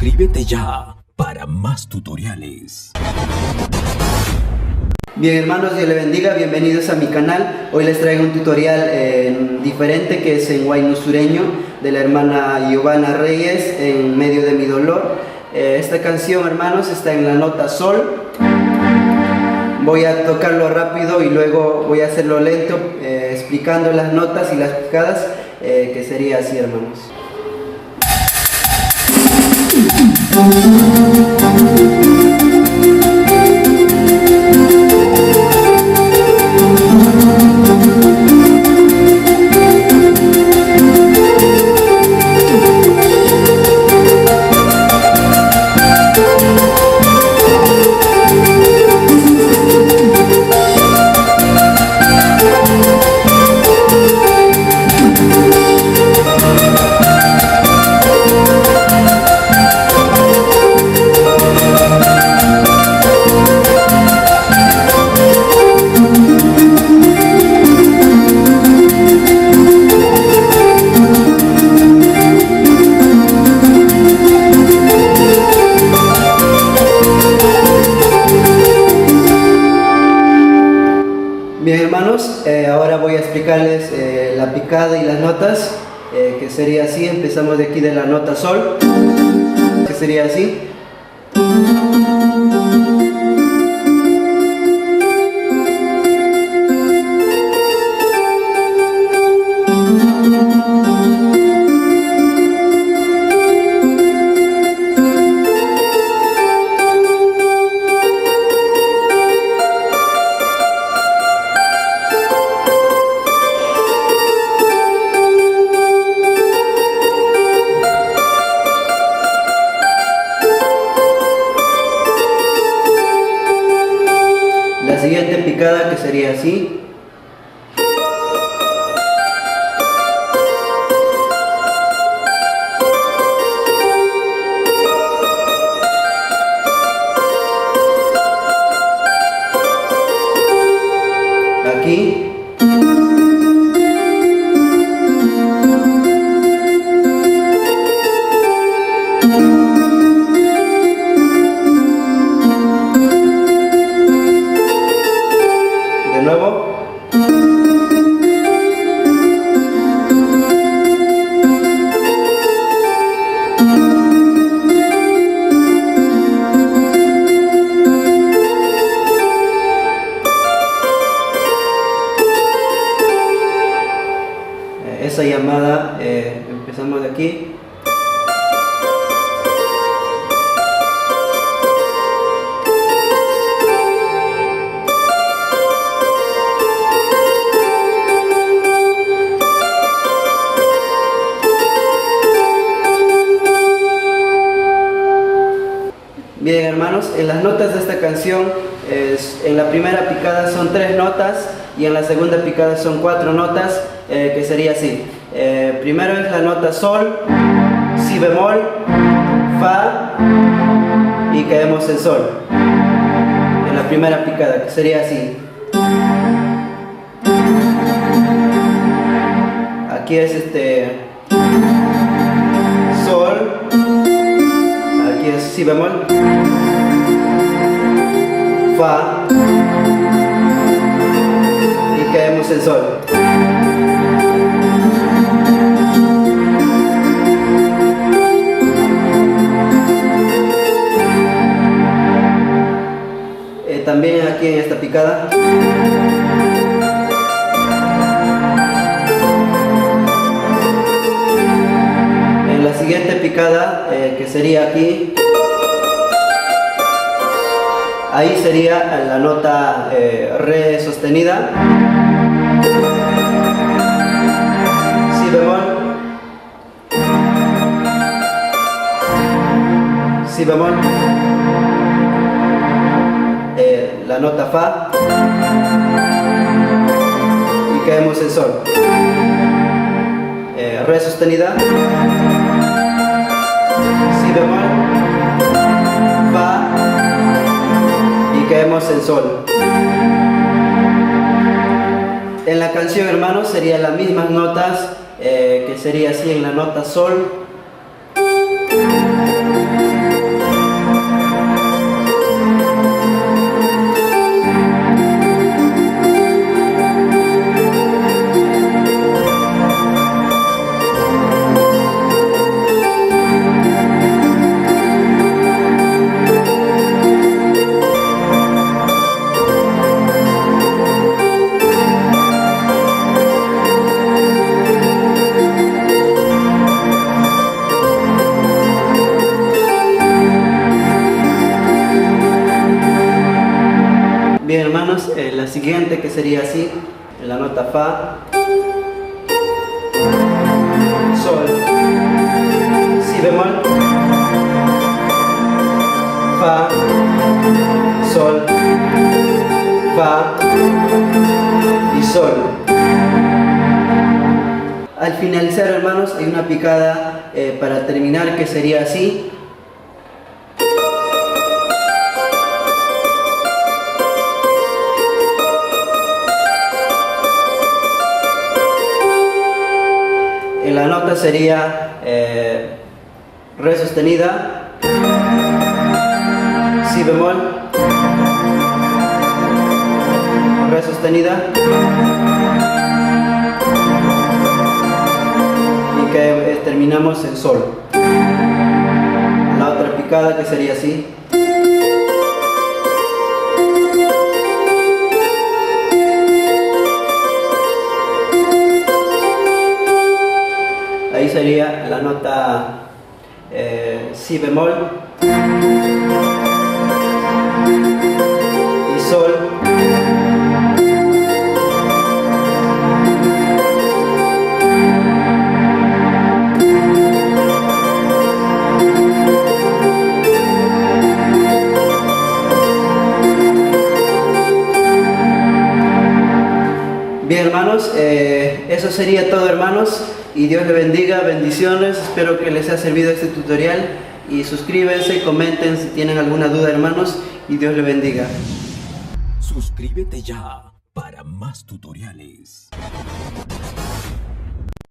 Suscríbete ya para más tutoriales. Bien hermanos, Dios les bendiga, bienvenidos a mi canal. Hoy les traigo un tutorial diferente que es en huayno sureño de la hermana Giovanna Reyes, En medio de mi dolor. Esta canción, hermanos, está en la nota sol. Voy a tocarlo rápido y luego voy a hacerlo lento, explicando las notas y las picadas, que sería así, hermanos. Bien hermanos, ahora voy a explicarles la picada y las notas, que sería así. Empezamos de aquí de la nota sol, que sería así. La siguiente picada, que sería así. Aquí. De nuevo. Esa llamada, empezamos de aquí. Bien hermanos, en las notas de esta canción, en la primera picada son 3 notas y en la segunda picada son 4 notas, que sería así. Primero es la nota sol, si bemol, fa y caemos en sol. En la primera picada, que sería así. Aquí es sol. Aquí es si bemol, fa y caemos en sol. También aquí en esta picada. En la siguiente picada, que sería aquí, ahí sería la nota re sostenida, si bemol, si bemol, la nota fa y caemos en sol, re sostenida, si bemol, fa y caemos en sol. En la canción, hermanos, serían las mismas notas, que sería así en la nota sol, sería así, en la nota Fa, Sol, Si bemol, Fa, Sol, Fa y Sol. Al finalizar, hermanos, hay una picada para terminar que sería así. En la nota sería Re sostenida, Si bemol, Re sostenida y que terminamos en Sol. La otra picada que sería así. Ahí sería la nota Si bemol y Sol. Bien, hermanos, eso sería todo, hermanos, y Dios les bendiga, bendiciones. Espero que les haya servido este tutorial y suscríbanse, comenten si tienen alguna duda, hermanos, y Dios les bendiga. Suscríbete ya para más tutoriales.